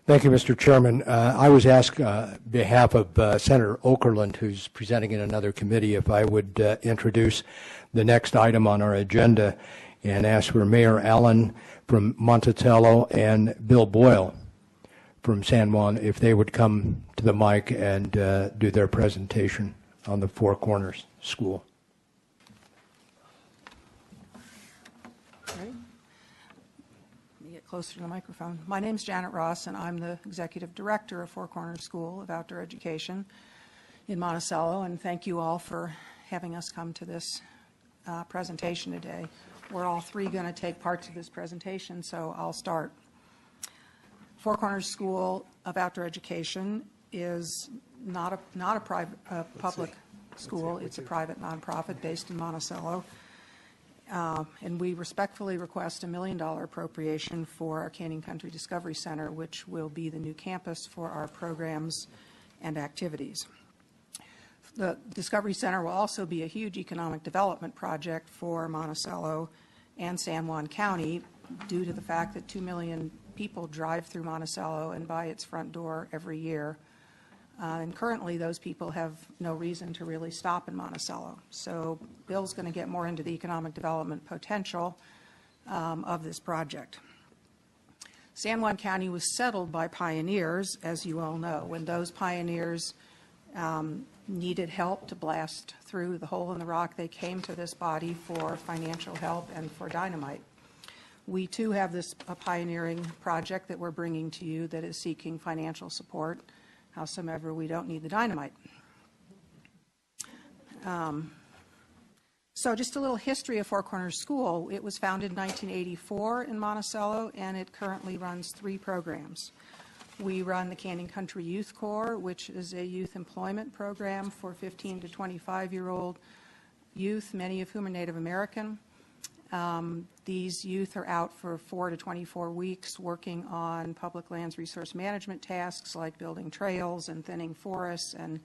Thank you, Mr. Chairman. I was asked on behalf of Senator Okerlund, who's presenting in another committee, if I would introduce the next item on our agenda and ask for Mayor Allen from Monticello and Bill Boyle from San Juan if they would come to the mic and do their presentation on the Four Corners School. Ready? Let me get closer to the microphone. My name's Janet Ross, and I'm the Executive Director of Four Corners School of Outdoor Education in Monticello, and thank you all for having us come to this presentation today. We're all three going to take parts of this presentation, so I'll start. Four Corners School of Outdoor Education is not a public school. It's a private nonprofit based in Monticello. And we respectfully request $1 million appropriation for our Canyon Country Discovery Center, which will be the new campus for our programs and activities. The Discovery Center will also be a huge economic development project for Monticello and San Juan County due to the fact that 2 million people drive through Monticello and by its front door every year. And currently those people have no reason to really stop in Monticello. So Bill's going to get more into the economic development potential of this project. San Juan County was settled by pioneers, as you all know. When those pioneers needed help to blast through the hole in the rock, they came to this body for financial help and for dynamite. We too have a pioneering project that we're bringing to you that is seeking financial support. Howsoever, we don't need the dynamite. So just a little history of Four Corners School. It was founded in 1984 in Monticello, and it currently runs 3 programs. We run the Canyon Country Youth Corps, which is a youth employment program for 15 to 25-year-old youth, many of whom are Native American. These youth are out for 4 to 24 weeks working on public lands resource management tasks like building trails and thinning forests and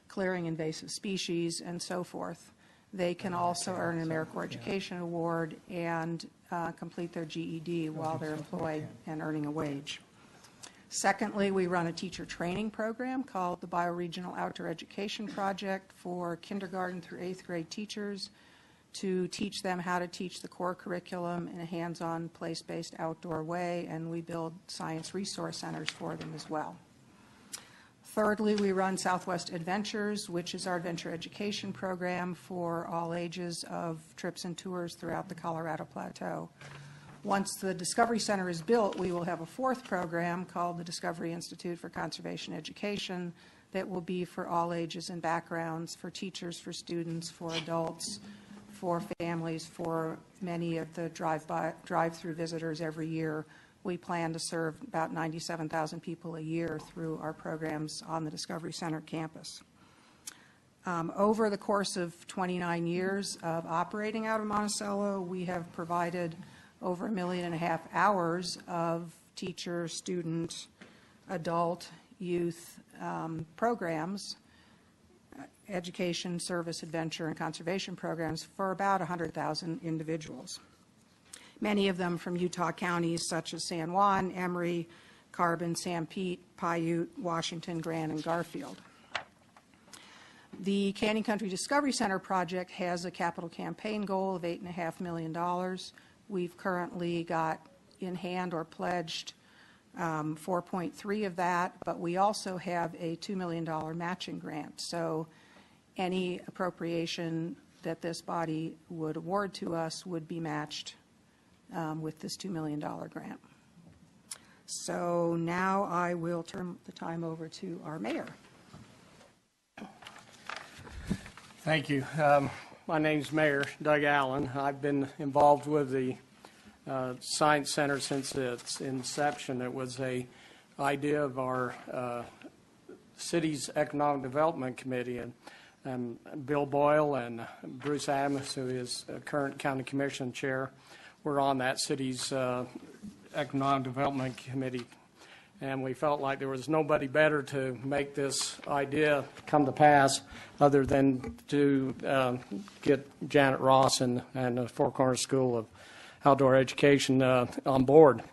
clearing invasive species and so forth. They can also earn an AmeriCorps Education Award and complete their GED while they're employed and earning a wage. Secondly, we run a teacher training program called the Bioregional Outdoor Education Project for kindergarten through 8th grade teachers to teach them how to teach the core curriculum in a hands-on, place-based outdoor way, and we build science resource centers for them as well. Thirdly, we run Southwest Adventures, which is our adventure education program for all ages of trips and tours throughout the Colorado Plateau. Once the Discovery Center is built, we will have a 4th program called the Discovery Institute for Conservation Education that will be for all ages and backgrounds, for teachers, for students, for adults, for families, for many of the drive-through visitors every year. We plan to serve about 97,000 people a year through our programs on the Discovery Center campus. Over the course of 29 years of operating out of Monticello, we have provided over 1.5 million hours of teacher, student, adult, youth programs, education, service, adventure, and conservation programs for about 100,000 individuals. Many of them from Utah counties such as San Juan, Emory, Carbon, San Pete, Paiute, Washington, Grand, and Garfield. The Canyon Country Discovery Center project has a capital campaign goal of $8.5 million. We've currently got in hand or pledged 4.3 of that, but we also have a $2 million matching grant. So any appropriation that this body would award to us would be matched with this $2 million grant. So now I will turn the time over to our mayor. Thank you. My name's Mayor Doug Allen. I've been involved with the Science Center since its inception. It was an idea of our city's Economic Development Committee, and Bill Boyle and Bruce Adams, who is current County Commission Chair, were on that city's Economic Development Committee. And we felt like there was nobody better to make this idea come to pass other than to get Janet Ross and the Four Corners School of Outdoor Education on board.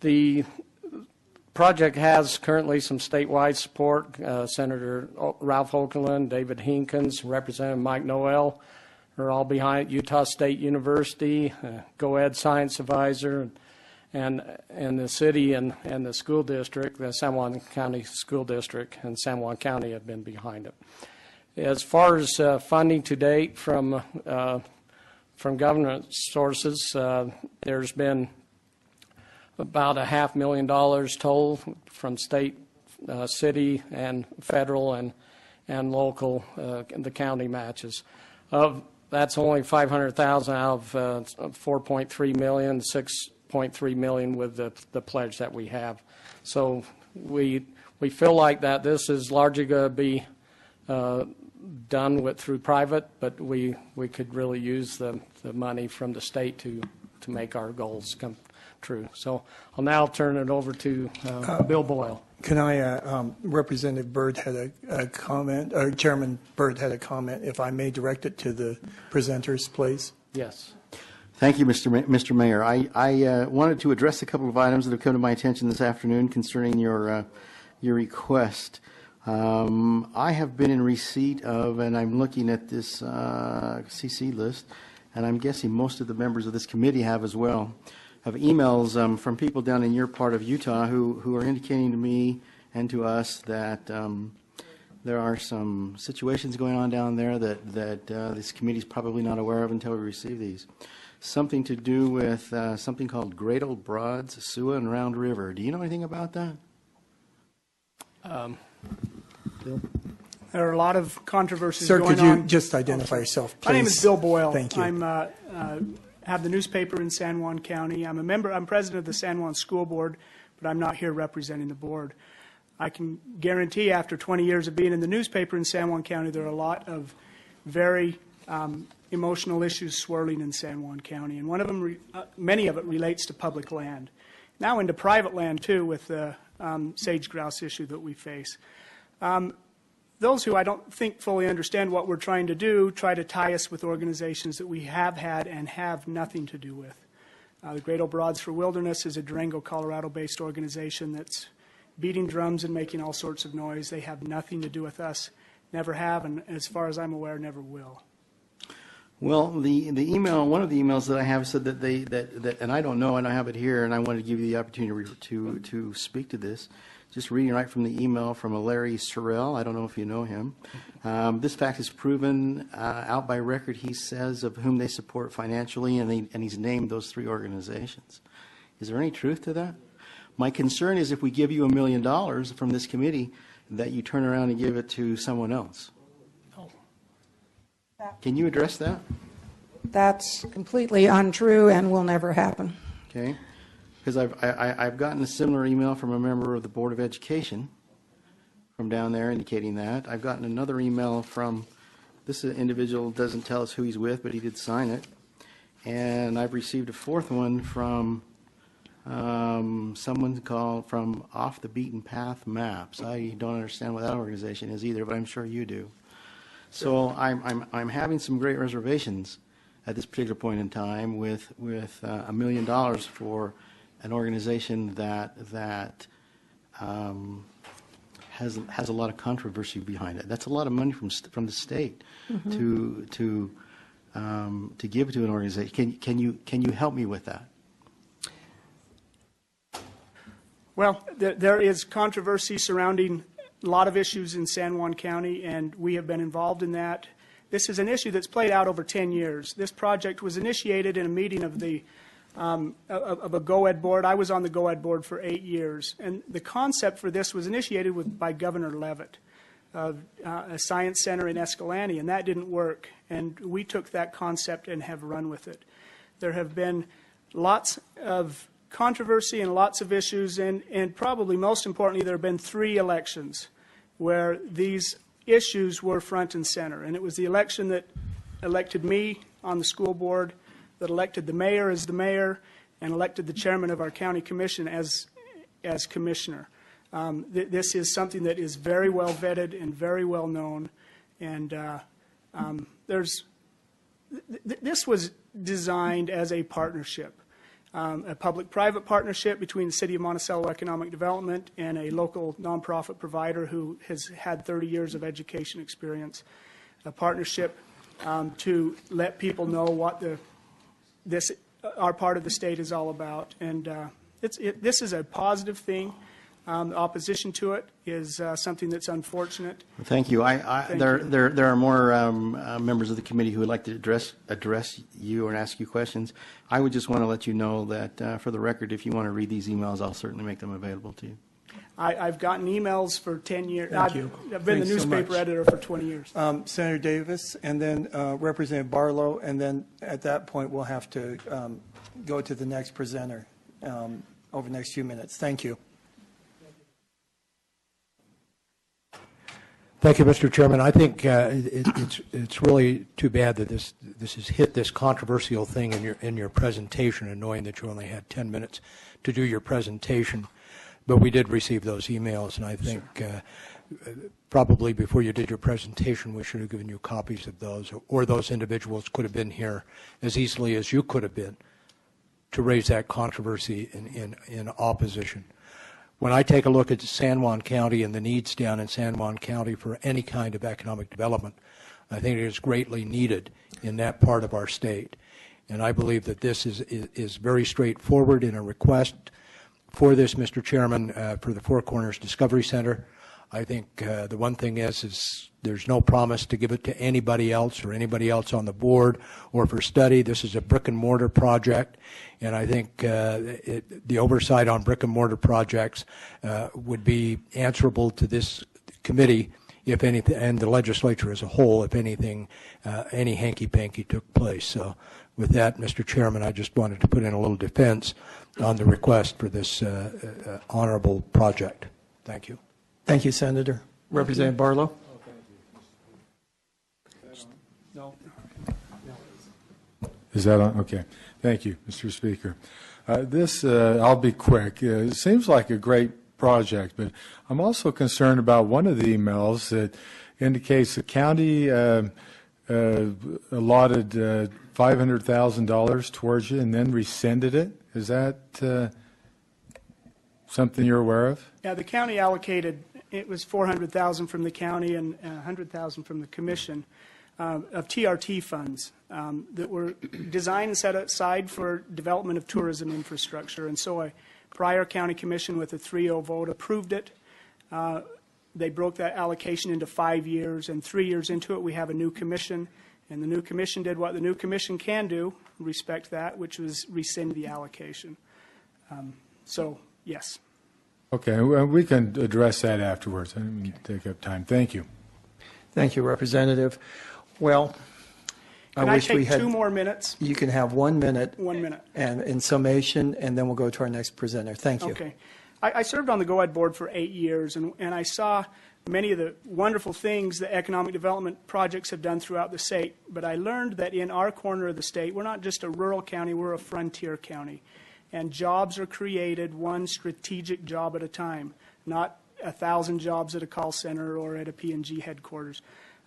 The project has currently some statewide support. Senator Ralph Okerlund, David Hinkins, Representative Mike Noel are all behind it. Utah State University, GoEd Science Advisor, and the city and the school district, the San Juan County School District and San Juan County have been behind it. As far as funding to date from government sources, there's been about $500,000 total from state, city, and federal and local, the county matches. That's only $500,000 out of $4.3 million, $6.3 million with the pledge that we have. So we feel like that this is largely going to be done through private, but we could really use the money from the state to make our goals come true. So I'll now turn it over to Bill Boyle. Can I, Representative Byrd had a comment, or Chairman Byrd had a comment, if I may direct it to the presenters, please? Yes. Thank you, Mr. Mayor. I wanted to address a couple of items that have come to my attention this afternoon concerning your request. I have been in receipt of, and I'm looking at this CC list, and I'm guessing most of the members of this committee have as well, of emails from people down in your part of Utah who are indicating to me and to us that there are some situations going on down there that this committee is probably not aware of until we receive these. Something to do with something called Great Old Broads, Sua, and Round River. Do you know anything about that? Bill? There are a lot of controversies Sir, going on. could you just identify yourself, please? My name is Bill Boyle. Thank you. I'm have the newspaper in San Juan County. I'm president of the San Juan School Board, but I'm not here representing the board. I can guarantee after 20 years of being in the newspaper in San Juan County, there are a lot of very emotional issues swirling in San Juan County, and one of them, many of it relates to public land. Now into private land too, with the sage grouse issue that we face. Those who I don't think fully understand what we're trying to do try to tie us with organizations that we have had and have nothing to do with. The Great Old Broads for Wilderness is a Durango, Colorado-based organization that's beating drums and making all sorts of noise. They have nothing to do with us, never have, and as far as I'm aware, never will. Well, the email, one of the emails that I have said that that and I don't know, and I have it here, and I wanted to give you the opportunity to speak to this. Just reading right from the email from a Larry Sorrell. I don't know if you know him. This fact is proven out by record, he says, of whom they support financially, and he's named those three organizations. Is there any truth to that? My concern is if we give you $1 million from this committee, that you turn around and give it to someone else. Oh. Can you address that? That's completely untrue and will never happen. Okay. Because I've gotten a similar email from a member of the Board of Education from down there indicating that. I've gotten another email from, this individual doesn't tell us who he's with, but he did sign it. And I've received a fourth one from someone called from Off the Beaten Path Maps. I don't understand what that organization is either, but I'm sure you do. So I'm having some great reservations at this particular point in time with $1 million for an organization that has a lot of controversy behind it. That's a lot of money from the state to give to an organization. Can you help me with that? Well, there is controversy surrounding a lot of issues in San Juan County, and we have been involved in that. This is an issue that's played out over 10 years. This project was initiated in a meeting of the of a GoEd board. I was on the GoEd board for 8 years, and the concept for this was initiated by Governor Levitt of a science center in Escalante, and that didn't work. And we took that concept and have run with it. There have been lots of controversy and lots of issues, and probably most importantly, there have been 3 elections where these issues were front and center. And it was the election that elected me on the school board, that elected the mayor as the mayor, and elected the chairman of our county commission as commissioner. This is something that is very well vetted and very well known. And this was designed as a partnership. a public-private partnership between the City of Monticello Economic Development and a local nonprofit provider who has had 30 years of education experience. A partnership to let people know what our part of the state is all about. And this is a positive thing. Opposition to it is something that's unfortunate. Thank you. There are more members of the committee who would like to address you and ask you questions. I would just want to let you know that, for the record, if you want to read these emails, I'll certainly make them available to you. I've gotten emails for 10 years. Thank you. I've been Thanks the so newspaper much. editor for 20 years. Senator Davis, and then Representative Barlow, and then at that point, we'll have to go to the next presenter over the next few minutes. Thank you. Thank you, Mr. Chairman. I think it's really too bad that this has hit this controversial thing in your presentation, and knowing that you only had 10 minutes to do your presentation. But we did receive those emails, and I think probably before you did your presentation, we should have given you copies of those, or those individuals could have been here as easily as you could have been to raise that controversy in opposition. When I take a look at San Juan County and the needs down in San Juan County for any kind of economic development, I think it is greatly needed in that part of our state. And I believe that this is very straightforward in a request for this, Mr. Chairman, for the Four Corners Discovery Center. I think the one thing is there's no promise to give it to anybody else or anybody else on the board or for study. This is a brick and mortar project, and I think the oversight on brick and mortar projects would be answerable to this committee, if anything, and the legislature as a whole, if anything, any hanky-panky took place. So with that, Mr. Chairman, I just wanted to put in a little defense on the request for this honorable project. Thank you. Thank you, Senator. Representative Barlow. No. Is that on? Okay. Thank you, Mr. Speaker. I'll be quick. It seems like a great project, but I'm also concerned about one of the emails that indicates the county allotted $500,000 towards you and then rescinded it. Is that something you're aware of? Yeah, the county allocated, it was $400,000 from the county and $100,000 from the commission of TRT funds that were designed and set aside for development of tourism infrastructure. And so a prior county commission with a 3-0 vote approved it. They broke that allocation into 5 years, and 3 years into it, we have a new commission. And the new commission did what the new commission can do, respect that, which was rescind the allocation. So, yes. Okay, well, we can address that afterwards. I didn't mean to take up time. Thank you. Thank you, Representative. Well, Can I take 2 more minutes? You can have 1 minute. 1 minute. And in summation, and then we'll go to our next presenter. Thank you. Okay. I served on the GOED board for 8 years, and I saw many of the wonderful things that economic development projects have done throughout the state. But I learned that in our corner of the state, we're not just a rural county, we're a frontier county. And jobs are created one strategic job at a time, not 1,000 jobs at a call center or at a P&G headquarters,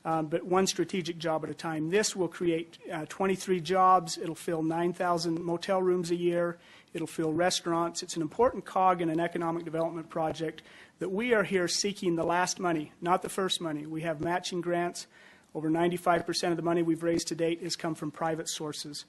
but one strategic job at a time. This will create 23 jobs. It'll fill 9,000 motel rooms a year. It'll fill restaurants. It's an important cog in an economic development project that we are here seeking the last money, not the first money. We have matching grants. Over 95% of the money we've raised to date has come from private sources,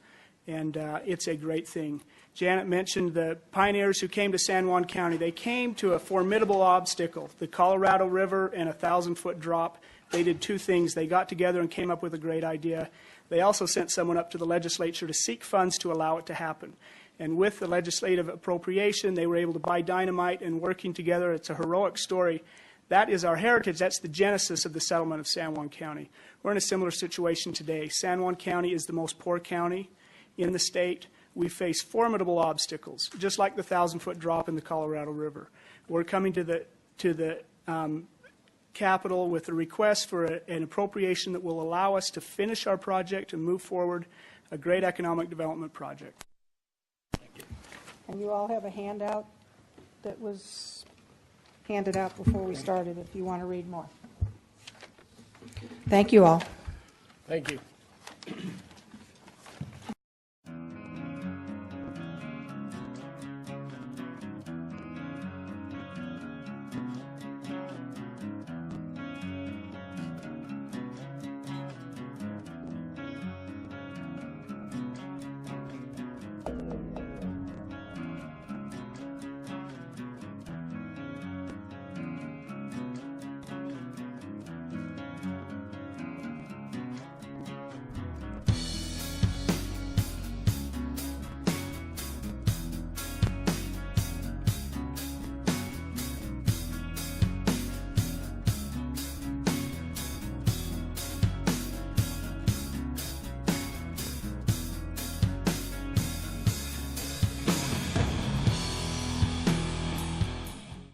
and it's a great thing. Janet mentioned the pioneers who came to San Juan County. They came to a formidable obstacle, the Colorado River and a 1,000-foot drop. They did 2 things. They got together and came up with a great idea. They also sent someone up to the legislature to seek funds to allow it to happen. And with the legislative appropriation, they were able to buy dynamite, and working together, it's a heroic story. That is our heritage. That's the genesis of the settlement of San Juan County. We're in a similar situation today. San Juan County is the most poor county in the state. We face formidable obstacles, just like the 1,000-foot drop in the Colorado River. We're coming to the Capitol with a request for an appropriation that will allow us to finish our project and move forward a great economic development project. And you all have a handout that was handed out before we started if you want to read more. Thank you all. Thank you.